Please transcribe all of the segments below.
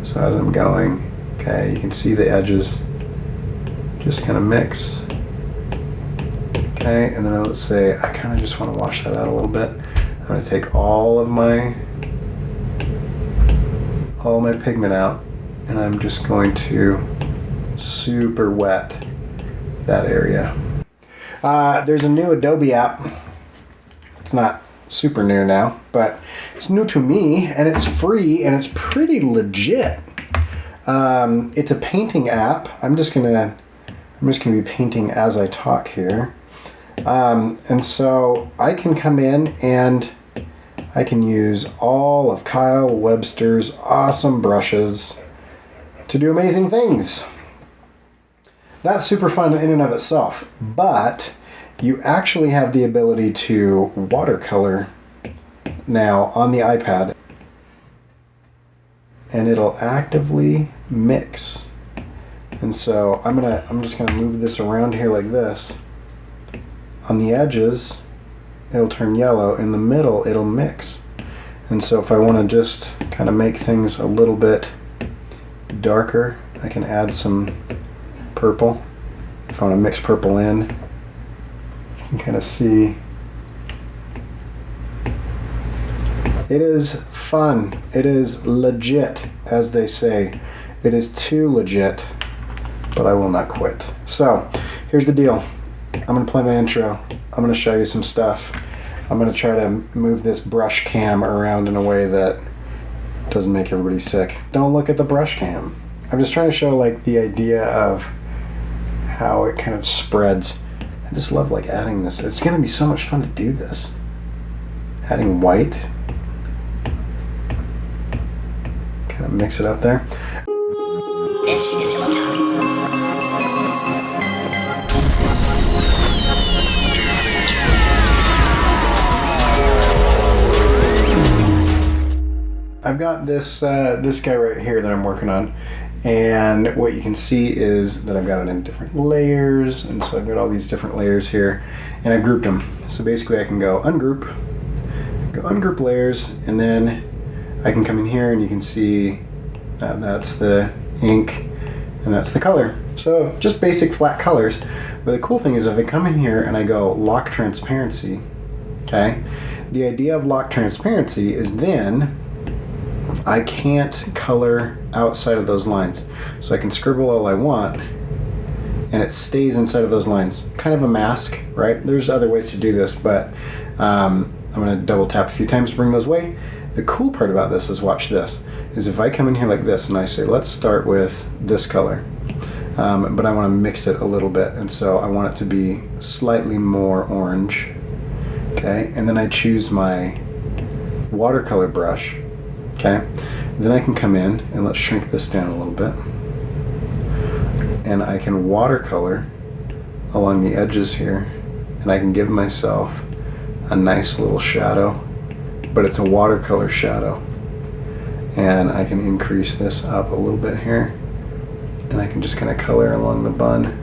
So as I'm going, okay, you can see the edges just kind of mix. Okay, and then let's say I kind of just want to wash that out a little bit. I'm going to take all my pigment out, and I'm just going to super wet that area. There's a new Adobe app. It's not super new now, but it's new to me, and it's free, and it's pretty legit. It's a painting app. I'm just gonna be painting as I talk here. And so I can come in and I can use all of Kyle Webster's awesome brushes to do amazing things. That's super fun in and of itself, but you actually have the ability to watercolor now on the iPad, and it'll actively mix. And so I'm just gonna move this around here like this. On the edges, it'll turn yellow. In the middle, it'll mix. And so if I want to just kind of make things a little bit darker, I can add some purple. If I want to mix purple in, you can kind of see. It is fun. It is legit, as they say. It is too legit, but I will not quit. So here's the deal. I'm going to play my intro. I'm going to show you some stuff. I'm going to try to move this brush cam around in a way that doesn't make everybody sick. Don't look at the brush cam. I'm just trying to show like the idea of how it kind of spreads. I just love like adding this. It's going to be so much fun to do this. Adding white. Kind of mix it up there. This is illo time. I've got this guy right here that I'm working on, and what you can see is that I've got it in different layers, and so I've got all these different layers here, and I've grouped them. So basically I can go ungroup layers, and then I can come in here and you can see that that's the ink and that's the color. So just basic flat colors. But the cool thing is if I come in here and I go lock transparency, okay, the idea of lock transparency is then I can't color outside of those lines. So I can scribble all I want and it stays inside of those lines. Kind of a mask, right? There's other ways to do this, but I'm going to double tap a few times to bring those away. The cool part about this is, watch this, is if I come in here like this and I say, let's start with this color, but I want to mix it a little bit, and so I want it to be slightly more orange, okay? And then I choose my watercolor brush, okay? Then I can come in and let's shrink this down a little bit, and I can watercolor along the edges here, and I can give myself a nice little shadow, but it's a watercolor shadow. And I can increase this up a little bit here, and I can just kind of color along the bun,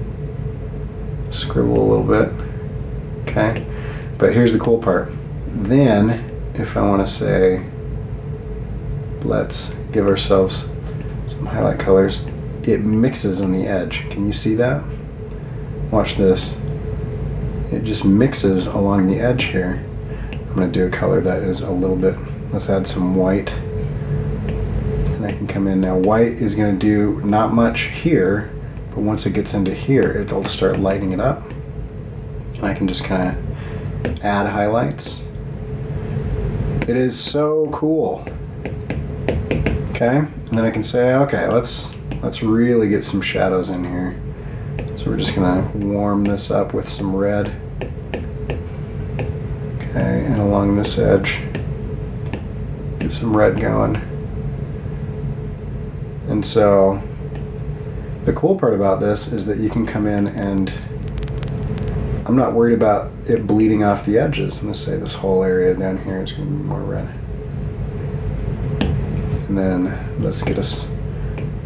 scribble a little bit, okay? But here's the cool part. Then, if I want to say, let's give ourselves some highlight colors, it mixes on the edge. Can you see that? Watch this. It just mixes along the edge here. I'm going to do a color that is a little bit, let's add some white. And I can come in now. White is going to do not much here, but once it gets into here, it'll start lighting it up. And I can just kind of add highlights. It is so cool. Okay, and then I can say, okay, let's really get some shadows in here. So we're just going to warm this up with some red. Okay, and along this edge, get some red going. And so the cool part about this is that you can come in and I'm not worried about it bleeding off the edges. I'm going to say this whole area down here is going to be more red. And then let's get us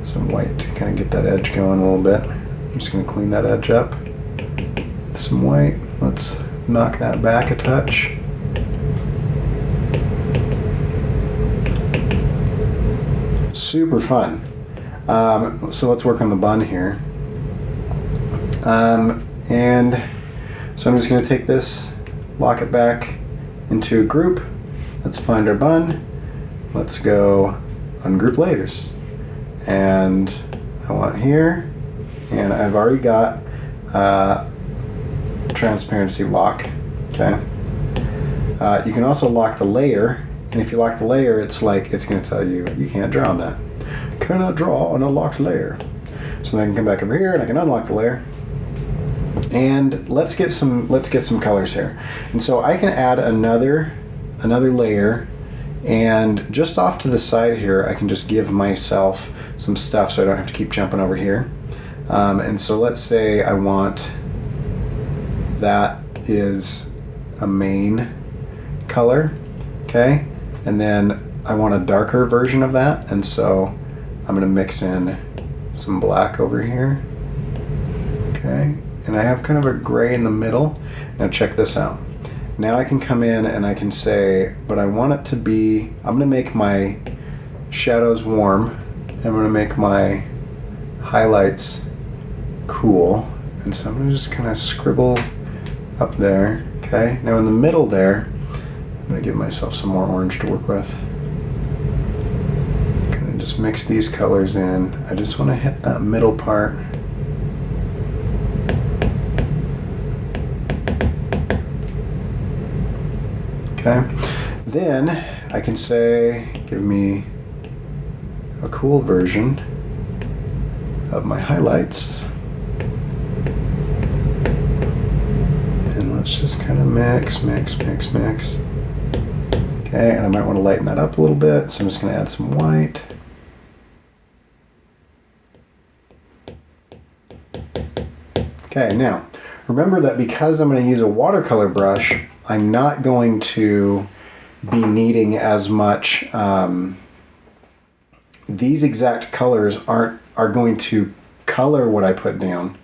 some white to kind of get that edge going a little bit. I'm just going to clean that edge up with some white. Let's knock that back a touch. Super fun. So let's work on the bun here. And so I'm just going to take this, lock it back into a group. Let's find our bun. Let's go ungroup layers. And I want here, and I've already got transparency lock. Okay. You can also lock the layer, and if you lock the layer, it's going to tell you can't draw on that. Cannot draw on a locked layer. So then I can come back over here and I can unlock the layer. And let's get some colors here. And so I can add another layer, and just off to the side here I can just give myself some stuff so I don't have to keep jumping over here. And so let's say I want that is a main color, okay? And then I want a darker version of that, and so I'm going to mix in some black over here, okay? And I have kind of a gray in the middle. Now check this out. Now I can come in and I can say, but I want it to be, I'm going to make my shadows warm. I'm going to make my highlights cool. And so I'm going to just kind of scribble up there, okay? Now in the middle there, I'm going to give myself some more orange to work with. I'm going to just mix these colors in. I just want to hit that middle part. Okay, then I can say, give me a cool version of my highlights. And let's just kind of mix. Okay, and I might want to lighten that up a little bit, so I'm just going to add some white. Okay, now remember that because I'm going to use a watercolor brush, I'm not going to be needing as much. These exact colors are going to color what I put down.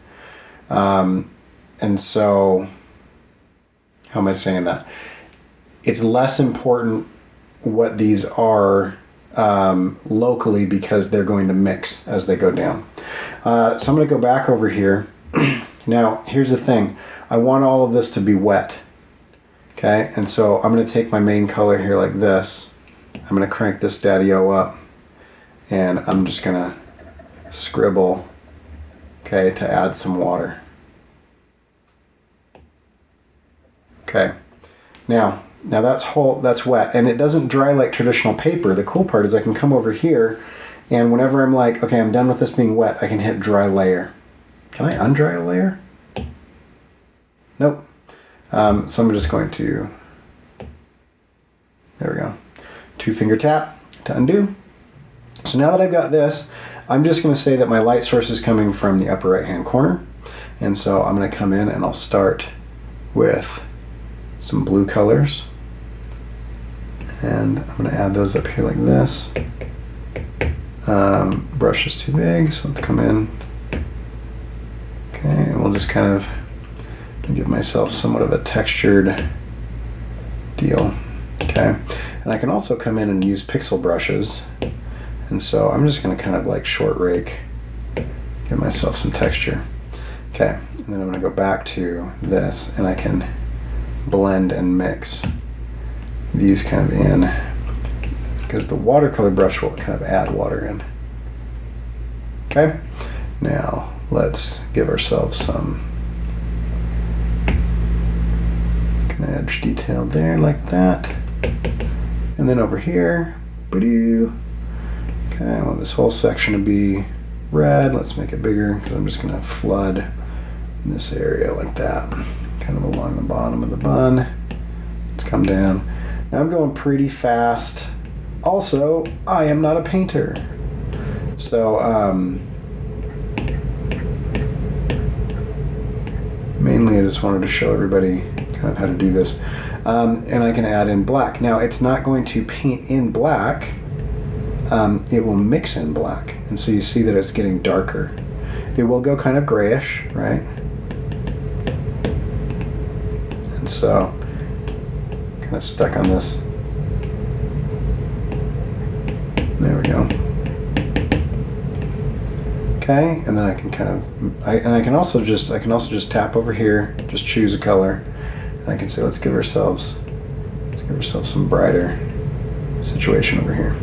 And so, how am I saying that? It's less important what these are locally because they're going to mix as they go down. So I'm going to go back over here. Now, here's the thing. I want all of this to be wet. Okay, and so I'm going to take my main color here like this. I'm going to crank this daddy-o up, and I'm just going to scribble, okay, to add some water. Okay, now that's wet, and it doesn't dry like traditional paper. The cool part is I can come over here, and whenever I'm like, okay, I'm done with this being wet, I can hit dry layer. Can I undry a layer? Nope. So I'm just going to, there we go, 2-finger tap to undo. So now that I've got this, I'm just going to say that my light source is coming from the upper right hand corner. And so I'm going to come in and I'll start with some blue colors. And I'm going to add those up here like this. Brush is too big, so let's come in. Okay, and we'll just kind of give myself somewhat of a textured deal. Okay, and I can also come in and use pixel brushes, and so I'm just going to kind of like short rake, give myself some texture. Okay, and then I'm going to go back to this, and I can blend and mix these kind of in, because the watercolor brush will kind of add water in. Okay, now let's give ourselves some edge detail there like that, and then over here, okay, I want this whole section to be red. Let's make it bigger because I'm just going to flood this area like that, kind of along the bottom of the bun. Let's come down. Now I'm going pretty fast. Also, I am not a painter, so mainly I just wanted to show everybody kind of how to do this. And I can add in black. Now it's not going to paint in black, it will mix in black. And so you see that it's getting darker. It will go kind of grayish, right? And so, kind of stuck on this. There we go. Okay, and then I can kind of, I can also just tap over here, just choose a color, and I can say let's give ourselves some brighter situation over here.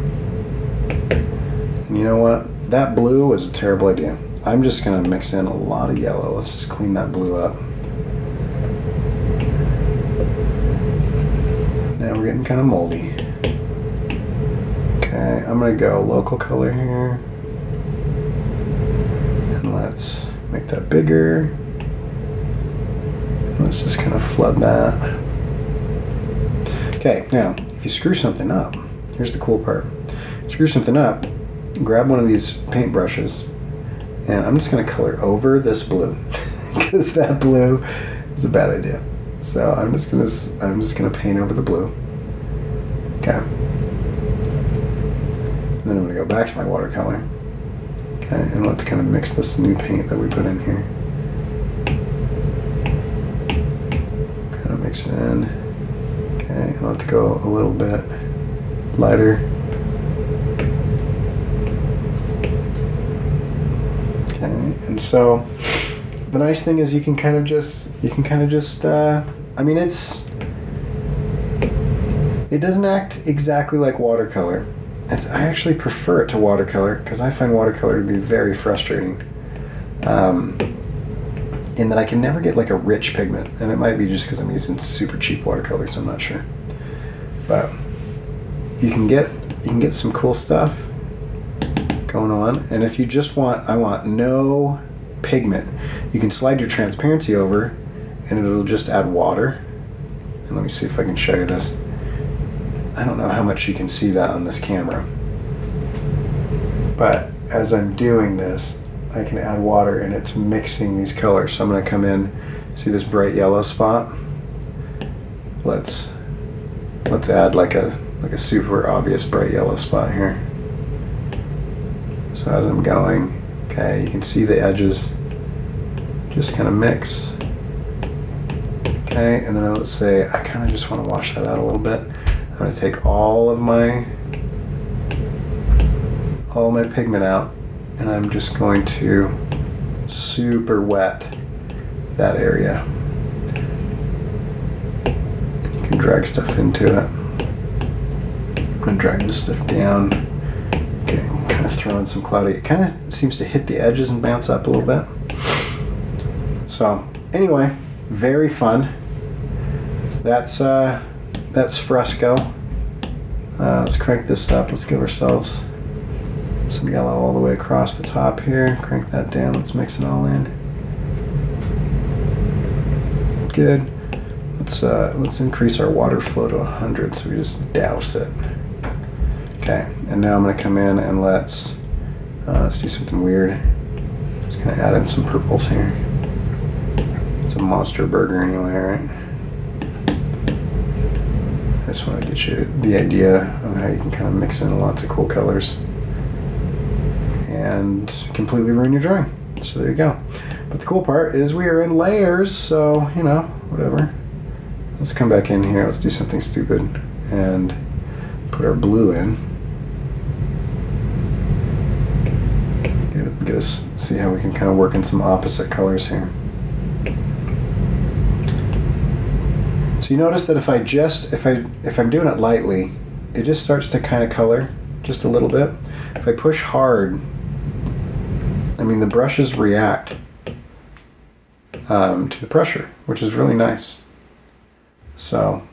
And you know what? That blue was a terrible idea. I'm just gonna mix in a lot of yellow. Let's just clean that blue up. Now we're getting kind of moldy. Okay, I'm gonna go local color here. And let's make that bigger. And let's just kind of flood that. Okay, now, if you screw something up, here's the cool part. Screw something up, grab one of these paint brushes, and I'm just gonna color over this blue because that blue is a bad idea. So I'm just gonna paint over the blue. Okay. And then I'm gonna go back to my watercolor. Okay, and let's kind of mix this new paint that we put in here. Kind of mix it in. Okay, and let's go a little bit lighter. Okay, and so the nice thing is you can kind of just I mean, it doesn't act exactly like watercolor. I actually prefer it to watercolor because I find watercolor to be very frustrating. In that I can never get like a rich pigment, and it might be just because I'm using super cheap watercolors. I'm not sure, but you can get some cool stuff going on. And if you just I want no pigment, you can slide your transparency over, and it'll just add water. And let me see if I can show you this. I don't know how much you can see that on this camera, but as I'm doing this, I can add water and it's mixing these colors. So I'm going to come in, see this bright yellow spot? Let's add like a super obvious bright yellow spot here. So as I'm going, okay, you can see the edges just kind of mix. Okay, and then let's say I kind of just want to wash that out a little bit. I'm going to take all my pigment out, and I'm just going to super wet that area. You can drag stuff into it. I'm going to drag this stuff down. Okay, kind of throw in some cloudy. It kind of seems to hit the edges and bounce up a little bit. So anyway, very fun. That's Fresco. Let's crank this up. Let's give ourselves some yellow all the way across the top here. Crank that down. Let's mix it all in. Good. Let's increase our water flow to 100 so we just douse it. Okay, and now I'm going to come in and let's do something weird. Just going to add in some purples here. It's a monster burger anyway, right? I just want to get you the idea of how you can kind of mix in lots of cool colors and completely ruin your drawing. So there you go. But the cool part is we are in layers, so, you know, whatever. Let's come back in here. Let's do something stupid and put our blue in. Get us see how we can kind of work in some opposite colors here. So you notice that if I'm doing it lightly, it just starts to kind of color just a little bit. If I push hard, I mean the brushes react to the pressure, which is really nice. So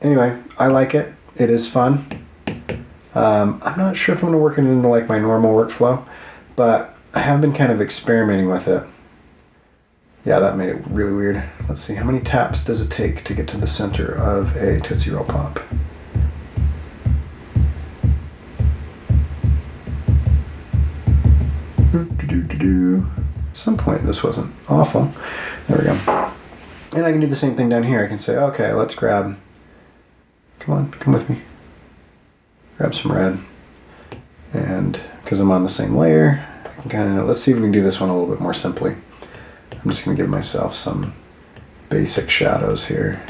anyway, I like it. It is fun. I'm not sure if I'm going to work it into like my normal workflow, but I have been kind of experimenting with it. Yeah, that made it really weird. Let's see, how many taps does it take to get to the center of a Tootsie Roll Pop? At some point this wasn't awful. There we go. And I can do the same thing down here. I can say, okay, let's grab, come with me. Grab some red. And because I'm on the same layer, I can kind of, let's see if we can do this one a little bit more simply. I'm just going to give myself some basic shadows here.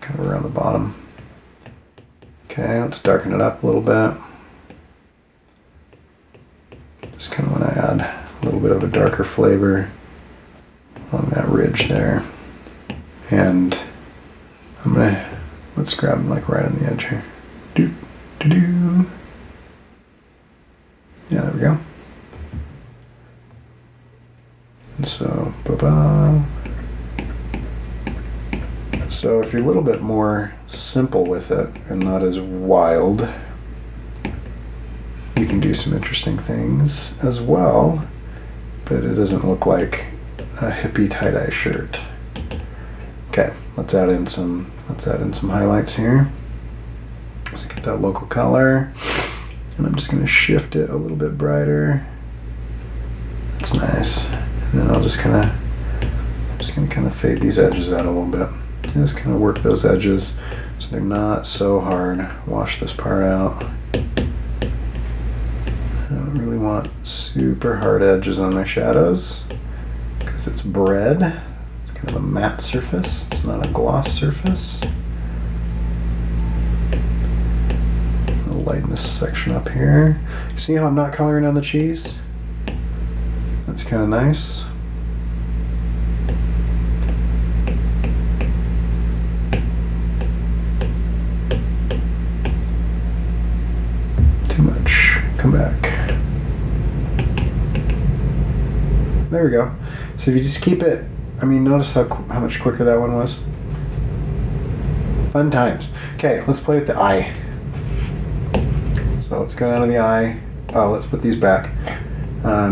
Kind of around the bottom. Okay, let's darken it up a little bit. little bit of a darker flavor along that ridge there. And let's grab them like right on the edge here. Do. Yeah, there we go. And so, So if you're a little bit more simple with it and not as wild, you can do some interesting things as well, but it doesn't look like a hippie tie-dye shirt. Okay, let's add in some highlights here. Let's get that local color, and I'm just going to shift it a little bit brighter. That's nice. And then I'm just going to fade these edges out a little bit. Just kind of work those edges so they're not so hard. Wash this part out. I don't really want super hard edges on my shadows because it's bread. It's kind of a matte surface. It's not a gloss surface. I'll lighten this section up here. See how I'm not coloring on the cheese? That's kind of nice. Too much. Come back. There we go. So if you just keep it, I mean, notice how much quicker that one was. Fun times. Okay, let's play with the eye. So let's go down to the eye. Oh, let's put these back.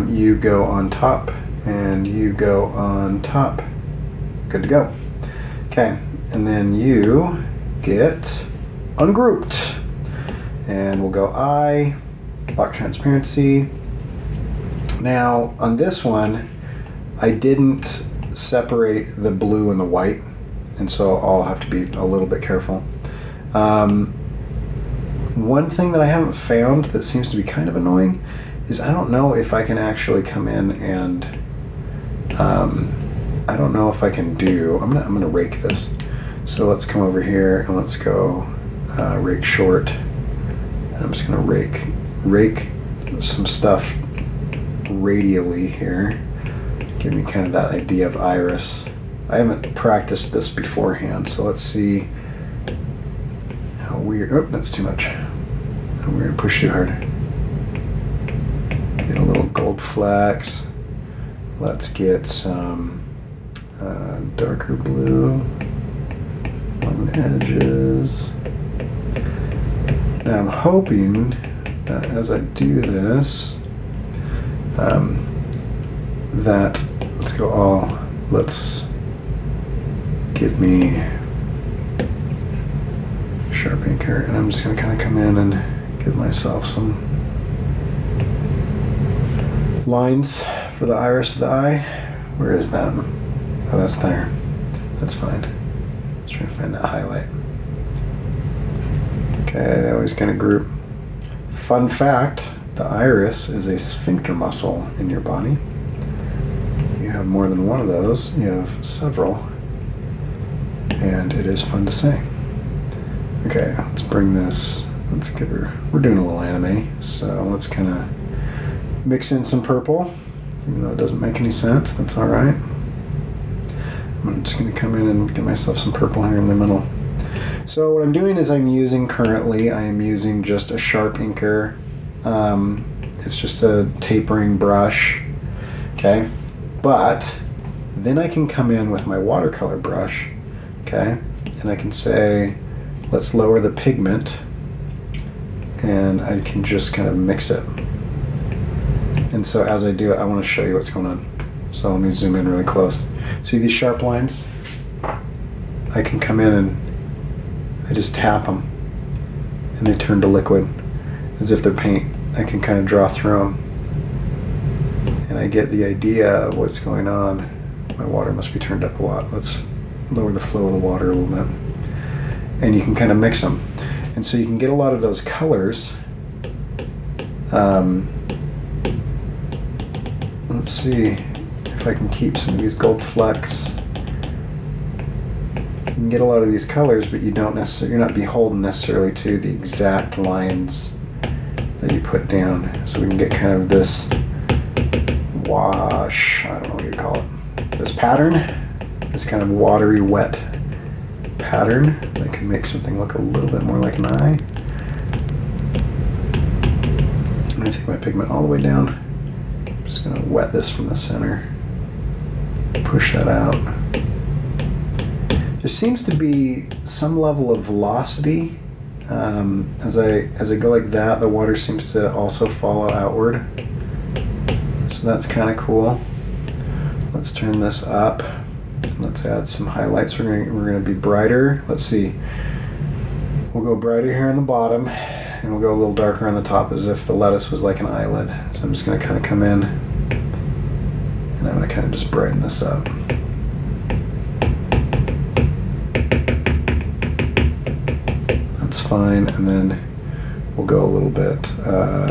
You go on top, and you go on top. Good to go. Okay, and then you get ungrouped. And we'll go eye, lock transparency. Now, on this one, I didn't separate the blue and the white, and so I'll have to be a little bit careful. One thing that I haven't found that seems to be kind of annoying is I don't know if I can actually come in and I don't know if I can do. I'm gonna rake this. So let's come over here and let's go rake short. And I'm just gonna rake some stuff radially here. Give me kind of that idea of iris. I haven't practiced this beforehand, so let's see how weird. Oh, that's too much. We're gonna push too hard. Get a little gold flecks. Let's get some darker blue along the edges. Now I'm hoping that as I do this, that let's give me sharp inker, and I'm just going to kind of come in and give myself some lines for the iris of the eye. Where is that? Oh, that's there. That's fine. Just trying to find that highlight. Okay, they always kind of group. Fun fact, the iris is a sphincter muscle in your body. You have more than one of those. You have several. And it is fun to say. Okay, let's bring this. Let's give her. We're doing a little anime, so let's kind of mix in some purple, even though it doesn't make any sense. That's all right. I'm just going to come in and get myself some purple here in the middle. So what I'm doing is I am using just a sharp inker. It's just a tapering brush. Okay, but then I can come in with my watercolor brush. Okay, and I can say, let's lower the pigment, and I can just kind of mix it. And so as I do it, I want to show you what's going on. So let me zoom in really close. See these sharp lines? I can come in and I just tap them, and they turn to liquid as if they're paint. I can kind of draw through them, and I get the idea of what's going on. My water must be turned up a lot. Let's lower the flow of the water a little bit. And you can kind of mix them. And so you can get a lot of those colors. Let's see if I can keep some of these gold flecks. You can get a lot of these colors, but you're not beholden necessarily to the exact lines that you put down. So we can get kind of this wash, I don't know what you call it, this pattern, this kind of watery, wet pattern that can make something look a little bit more like an eye. I'm going to take my pigment all the way down. I'm just going to wet this from the center. Push that out. There seems to be some level of velocity. As I go like that, the water seems to also follow outward. So that's kind of cool. Let's turn this up. Let's add some highlights. We're gonna be brighter. Let's see. We'll go brighter here on the bottom, and we'll go a little darker on the top, as if the lettuce was like an eyelid. So I'm just gonna kind of come in, and I'm gonna kind of just brighten this up. That's fine. And then we'll go a little bit.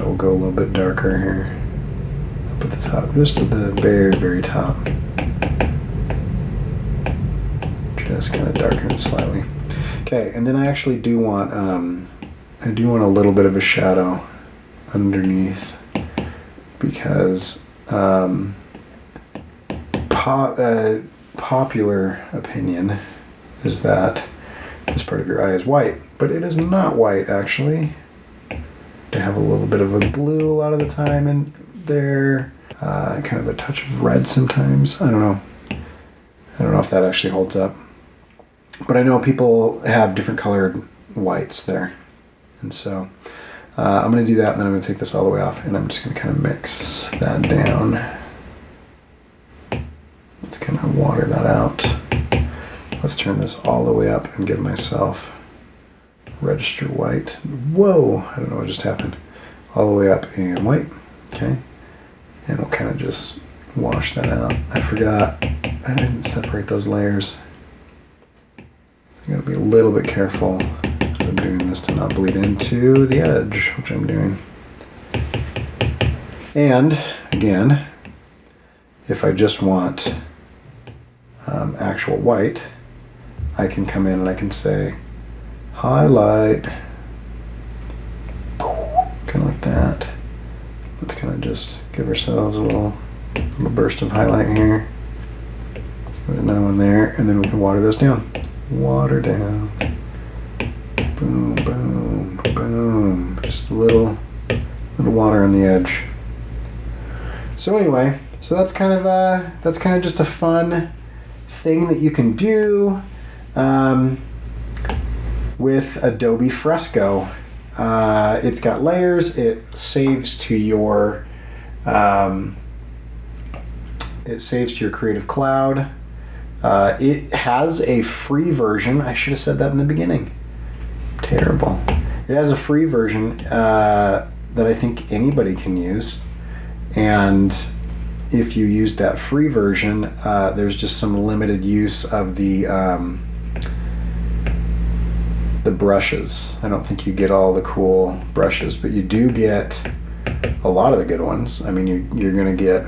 We'll go a little bit darker here, up at the top, just at the very, very top. Just kind of darken it slightly. Okay, and then I actually do want a little bit of a shadow underneath, because popular opinion is that this part of your eye is white, but it is not white actually. They have a little bit of a blue a lot of the time in there, kind of a touch of red sometimes. I don't know if that actually holds up. But I know people have different colored whites there. And so I'm going to do that, and then I'm going to take this all the way off, and I'm just going to kind of mix that down. Let's kind of water that out. Let's turn this all the way up and give myself register white. Whoa, I don't know what just happened. All the way up and white. Okay. And we'll kind of just wash that out. I forgot I didn't separate those layers. I'm going to be a little bit careful as I'm doing this to not bleed into the edge, which I'm doing. And again, if I just want actual white, I can come in and I can say highlight, kind of like that. Let's kind of just give ourselves a little burst of highlight here. Let's put another one there, and then we can water those down. Water down. Boom, boom, boom. Just a little water on the edge. So anyway, so that's kind of just a fun thing that you can do with Adobe Fresco. It's got layers. It saves to your Creative Cloud. It has a free version. I should have said that in the beginning. Terrible. It has a free version that I think anybody can use. And if you use that free version, there's just some limited use of the brushes. I don't think you get all the cool brushes, but you do get a lot of the good ones. I mean, you're gonna get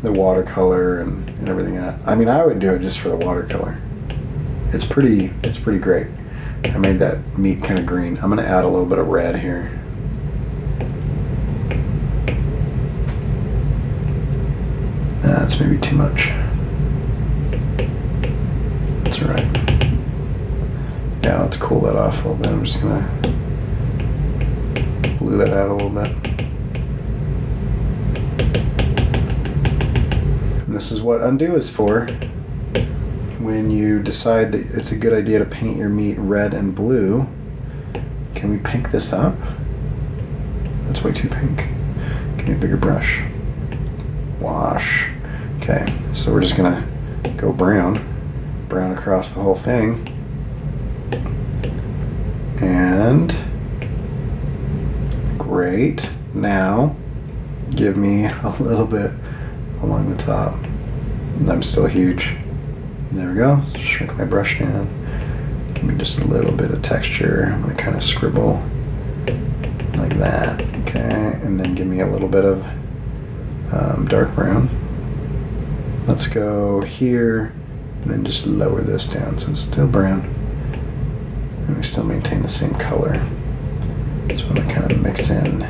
the watercolor and everything. I mean, I would do it just for the watercolor. It's pretty great. I made that meat kind of green. I'm gonna add a little bit of red here. That's maybe too much. That's all right. Yeah, let's cool that off a little bit. I'm just gonna blue that out a little bit. And this is what undo is for. When you decide that it's a good idea to paint your meat red and blue, can we pink this up? That's way too pink. Give me a bigger brush. Wash. Okay, so we're just gonna go brown across the whole thing. And great. Now give me a little bit along the top. I'm still huge. There we go. So shrink my brush down. Give me just a little bit of texture. I'm gonna kind of scribble like that. Okay, and then give me a little bit of dark brown. Let's go here and then just lower this down so it's still brown. And we still maintain the same color. So I'm gonna kind of mix in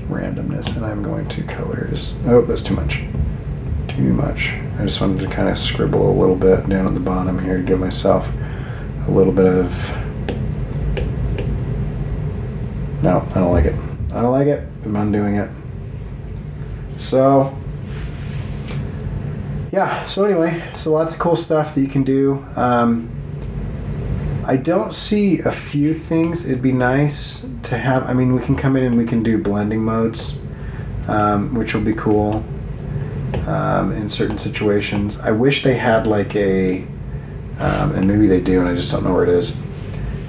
randomness, and I'm going to colors. Oh, that's too much. Too much. I just wanted to kind of scribble a little bit down at the bottom here to give myself a little bit of... No, I don't like it. I don't like it. I'm undoing it. So, yeah. So anyway, so lots of cool stuff that you can do. I don't see a few things it'd be nice to have. I mean, we can come in and we can do blending modes, which will be cool in certain situations. I wish they had like a, and maybe they do and I just don't know where it is.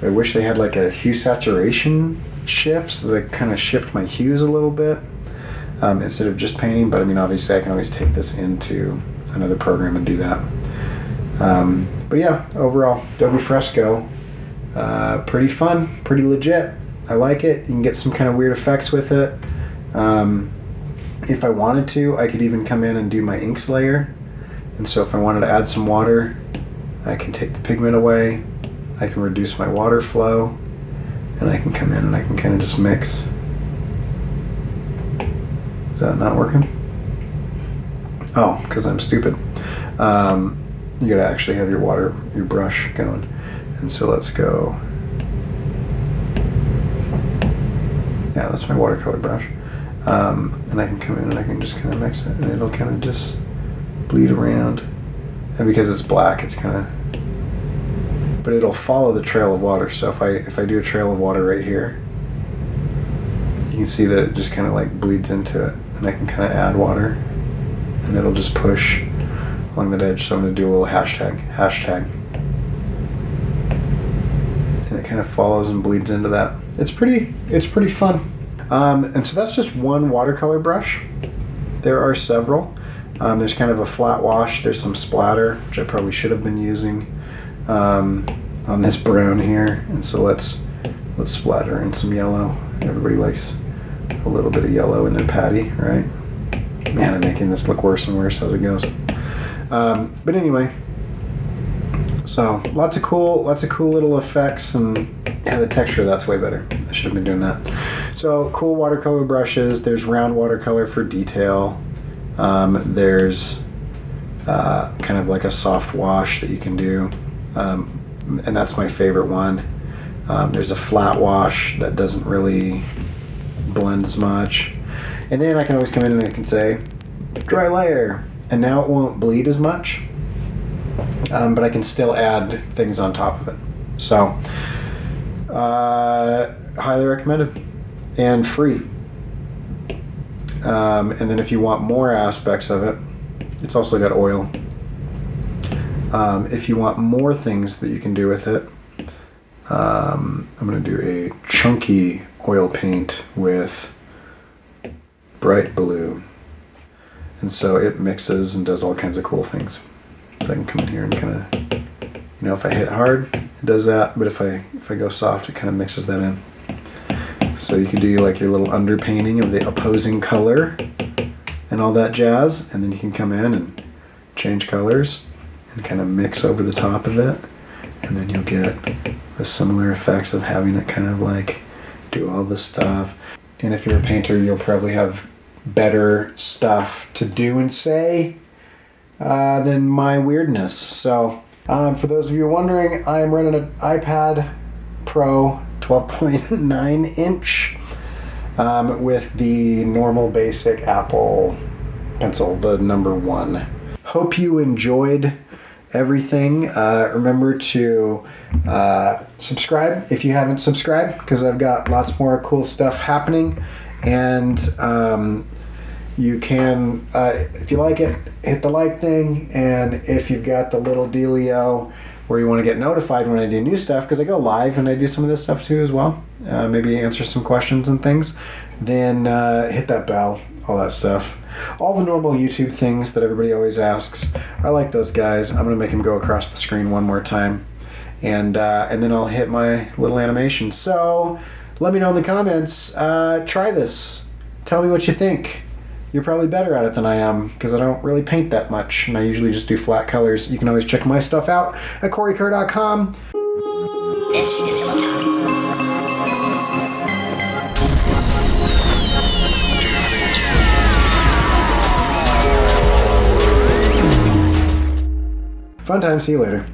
I wish they had like a hue saturation shift so that I kind of shift my hues a little bit instead of just painting. But I mean, obviously I can always take this into another program and do that. But yeah, overall, Adobe Fresco, pretty fun, pretty legit. I like it. You can get some kind of weird effects with it. If I wanted to, I could even come in and do my inks layer. And so if I wanted to add some water, I can take the pigment away. I can reduce my water flow. And I can come in and I can kind of just mix. Is that not working? Oh, because I'm stupid. You gotta actually have your brush going. And so let's go. Yeah, that's my watercolor brush. And I can come in and I can just kind of mix it and it'll kind of just bleed around. And because it's black, it's kind of, but it'll follow the trail of water. So if I do a trail of water right here, you can see that it just kind of like bleeds into it. And I can kind of add water and it'll just push along that edge. So I'm going to do a little hashtag. And it kind of follows and bleeds into that. It's pretty fun. And so that's just one watercolor brush. There are several. There's kind of a flat wash. There's some splatter, which I probably should have been using on this brown here. And so let's splatter in some yellow. Everybody likes a little bit of yellow in their patty, right? Man, I'm making this look worse and worse as it goes. But anyway, so lots of cool little effects, and yeah, the texture of that's way better. I should have been doing that. So cool watercolor brushes. There's round watercolor for detail. There's kind of like a soft wash that you can do, and that's my favorite one. There's a flat wash that doesn't really blend as much, and then I can always come in and I can say dry layer, and now it won't bleed as much, but I can still add things on top of it. So highly recommended and free. And then if you want more aspects of it, it's also got oil. If you want more things that you can do with it, I'm going to do a chunky oil paint with bright blue. And so it mixes and does all kinds of cool things. So I can come in here and kind of, if I hit it hard, it does that. But if I go soft, it kind of mixes that in. So you can do like your little underpainting of the opposing color and all that jazz. And then you can come in and change colors and kind of mix over the top of it. And then you'll get the similar effects of having it kind of like do all this stuff. And if you're a painter, you'll probably have better stuff to do and say than my weirdness. So for those of you wondering, I'm running an iPad Pro 12.9 inch with the normal basic Apple pencil, the number 1. Hope you enjoyed everything. Remember to subscribe if you haven't subscribed, because I've got lots more cool stuff happening. And you can, if you like it, hit the like thing. And if you've got the little dealio where you want to get notified when I do new stuff, because I go live and I do some of this stuff too as well, maybe answer some questions and things, then hit that bell, all that stuff. All the normal YouTube things that everybody always asks. I like those guys. I'm going to make them go across the screen one more time. And then I'll hit my little animation. So let me know in the comments. Try this. Tell me what you think. You're probably better at it than I am, because I don't really paint that much, and I usually just do flat colors. You can always check my stuff out at CoryKerr.com. This is illo. Fun time. See you later.